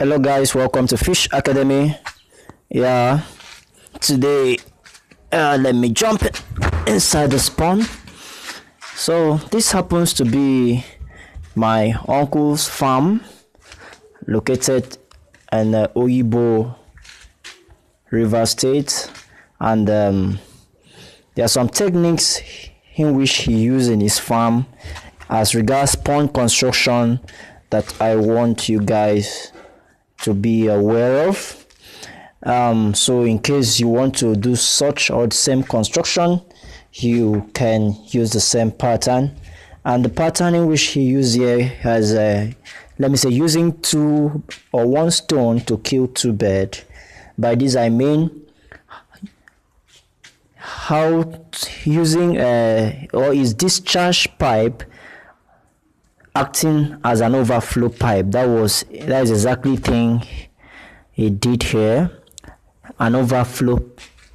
Hello guys, welcome to Fish Academy. Yeah, today let me jump inside the spawn. So this happens to be my uncle's farm located in Oyibo River State, and there are some techniques in which he used in his farm as regards pond construction that I want you guys to be aware of. So in case you want to do such or the same construction, you can use the same pattern. And the pattern in which he used here has let me say using 2 or 1 stone to kill 2 birds. By this I mean how using or is discharge pipe acting as an overflow pipe. That is exactly the thing he did here. An overflow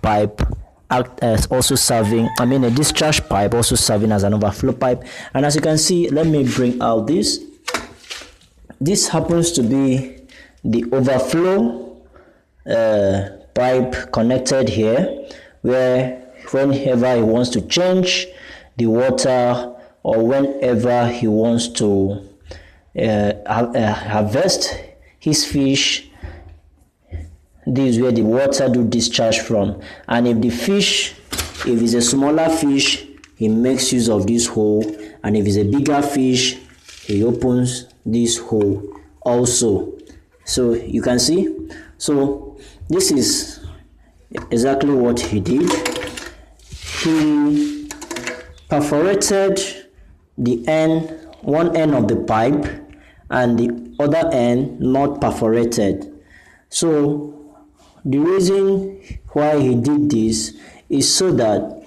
pipe act as also serving, a discharge pipe also serving as an overflow pipe. And as you can see, let me bring out this. This happens to be the overflow pipe connected here, where whenever he wants to change the water or whenever he wants to harvest his fish, this is where the water do discharge from. And if it's a smaller fish, he makes use of this hole, and if it's a bigger fish, he opens this hole also. So you can see, so this is exactly what he did. He perforated the one end of the pipe and the other end not perforated. So the reason why he did this is so that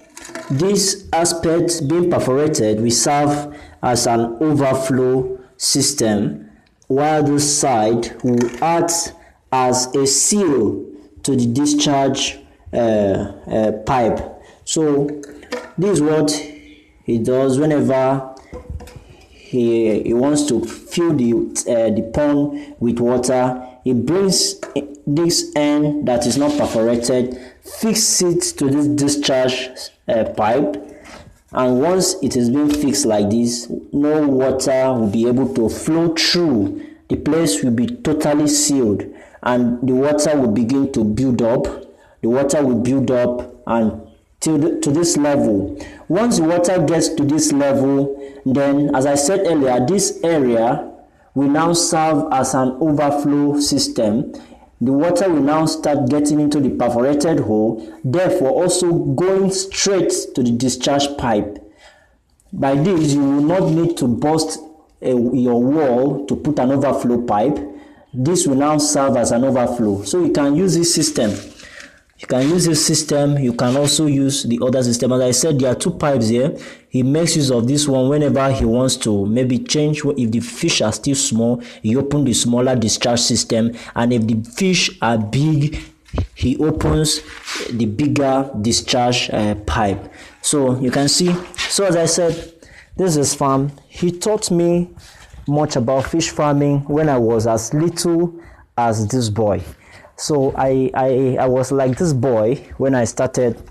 this aspect being perforated will serve as an overflow system, while this side will act as a seal to the discharge pipe. So this is what he does whenever he wants to fill the pond with water. He brings this end that is not perforated, fix it to this discharge pipe, and once it is being fixed like this, no water will be able to flow through. The place will be totally sealed, and the water will begin to build up. The water will build up and to this level. Once the water gets to this level, then, as I said earlier, this area will now serve as an overflow system. The water will now start getting into the perforated hole, therefore also going straight to the discharge pipe. By this, you will not need to burst your wall to put an overflow pipe. This will now serve as an overflow. So you can use this system. You can use this system. You can also use the other system. As I said, there are 2 pipes here. He makes use of this one whenever he wants to maybe change. If the fish are still small, he opens the smaller discharge system, and if the fish are big, he opens the bigger discharge pipe. So you can see. So as I said, this is farm. He taught me much about fish farming when I was as little as this boy. So I was like this boy when I started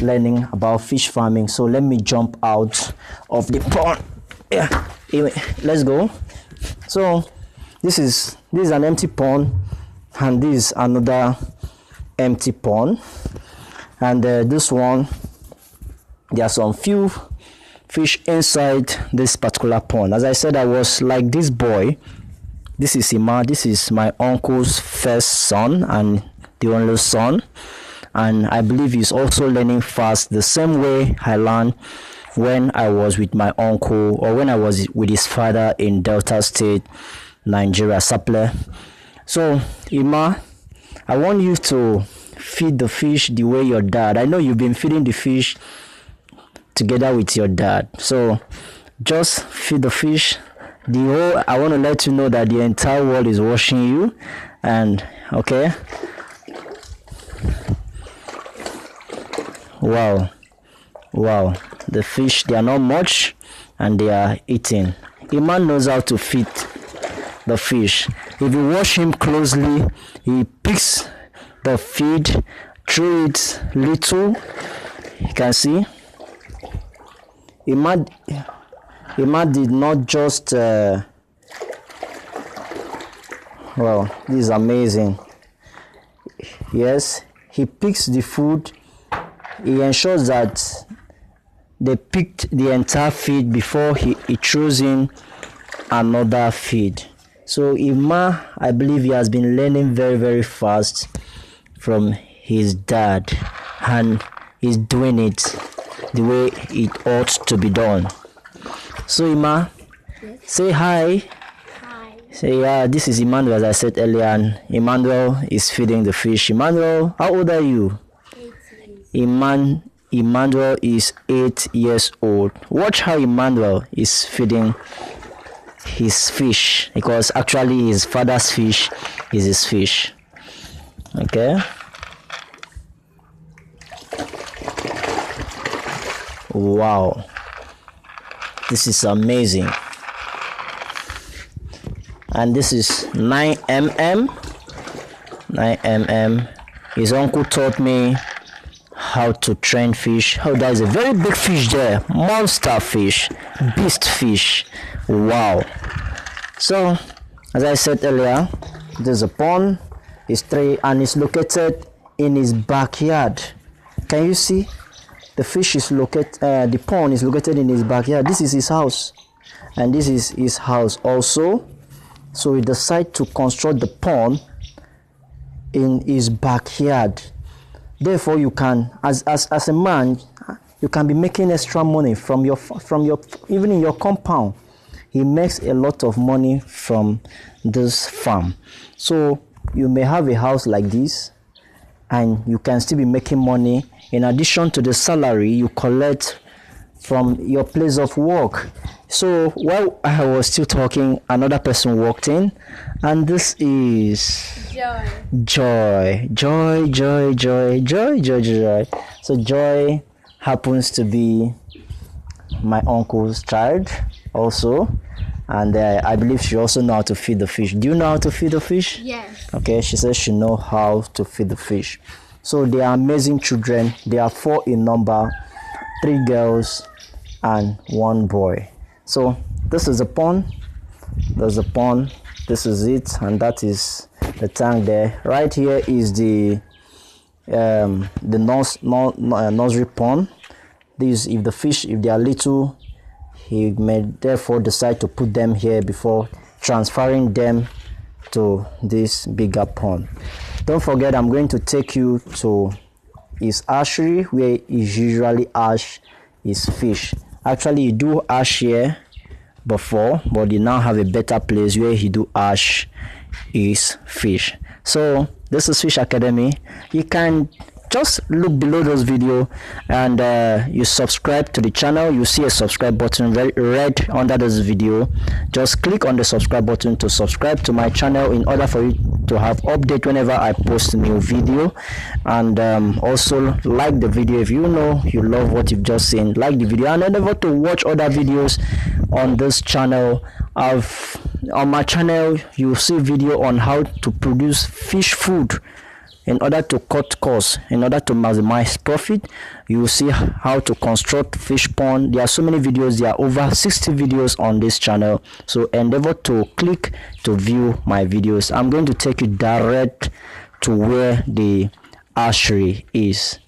learning about fish farming. So let me jump out of the pond. Yeah, let's go. So this is an empty pond, and this is another empty pond, and this one, there are some few fish inside this particular pond. As I said, I was like this boy. This is Ima. This is my uncle's first son and the only son, and I believe he's also learning fast the same way I learned when I was with my uncle, or when I was with his father in Delta State, Nigeria, Saple. So Ima, I want you to feed the fish the way your dad. I know you've been feeding the fish together with your dad. So just feed the fish. I want to let you know that the entire world is watching you, and okay. Wow, the fish, they are not much and they are eating. Iman knows how to feed the fish. If you watch him closely, he picks the feed through it little. You can see Emma did not just well, this is amazing. Yes, he picks the food. He ensures that they picked the entire feed before he throws in another feed. So Emma, I believe he has been learning very, very fast from his dad, and he's doing it the way it ought to be done. So Emma, yes. Say hi. Hi. Say yeah, this is Emmanuel, as I said earlier, and Emmanuel is feeding the fish. Emmanuel, how old are you? 8 years. Emmanuel is 8 years old. Watch how Emmanuel is feeding his fish, because actually his father's fish is his fish. Okay. Wow, this is amazing. And this is 9mm. His uncle taught me how to train fish. Oh, there's a very big fish there, monster fish, beast fish. Wow. So as I said earlier, there's a pond. It's 3 and it's located in his backyard. Can you see? The fish is located, the pond is located in his backyard. This is his house, and this is his house also. So he decided to construct the pond in his backyard. Therefore, you can, as a man, you can be making extra money from your even in your compound. He makes a lot of money from this farm. So you may have a house like this, and you can still be making money in addition to the salary you collect from your place of work. So while I was still talking, another person walked in, and this is Joy. So Joy happens to be my uncle's child also, and I believe she also knows how to feed the fish. Do you know how to feed the fish? Yes. Okay, she says she knows how to feed the fish. So they are amazing children. They are 4 in number, 3 girls and 1 boy. So this is a pond. There's a pond. This is it, and that is the tank there. Right here is the nursery pond. This, if the fish, if they are little, he may therefore decide to put them here before transferring them to this bigger pond. Don't forget, I'm going to take you to his hatchery, where he usually hatch his fish. Actually, he do hatch here before, but he now have a better place where he do hatch his fish. So this is Fish Academy. You can just look below this video, and you subscribe to the channel. You see a subscribe button red under this video. Just click on the subscribe button to subscribe to my channel in order for you to have update whenever I post a new video. And also like the video. If you know you love what you've just seen, like the video, and endeavor to watch other videos on this channel. On my channel you see video on how to produce fish food in order to cut costs, in order to maximize profit. You will see how to construct fish pond. There are so many videos. There are over 60 videos on this channel, so endeavor to click to view my videos. I'm going to take you direct to where the hatchery is.